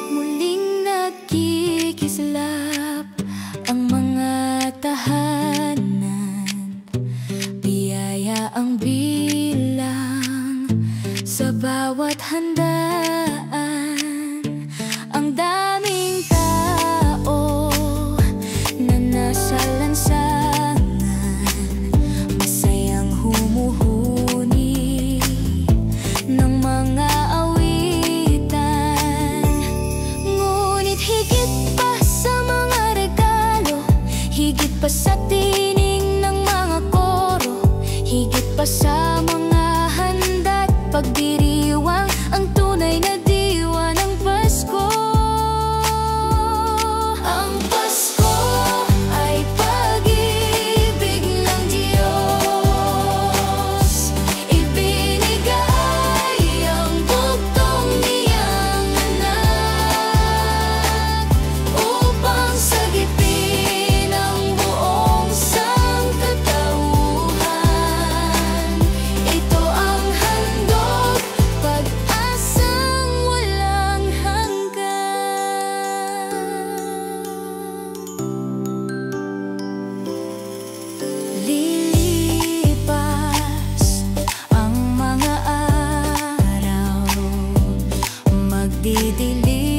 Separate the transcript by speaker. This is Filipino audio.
Speaker 1: Muling nagkikislap ang mga tahanan, biyaya ang bilang sa bawat handaan. Ang daming tao na nasa lansangan, masayang humuhuni ng mga awitan. Ngunit higit pa sa mga regalo, higit pa sa tining ng mga koro, higit pa sa mga handa't pagdiriwang, ang tunay na diwa ng Pasko. Ang Pasko ay pag-ibig ng Diyos, ibinigay ang bugtong niyang anak upang sagipin ang buong sangkatauhan. Ito ang handog, pag-asang walang hanggan. Lilipas ang mga araw, magdidilim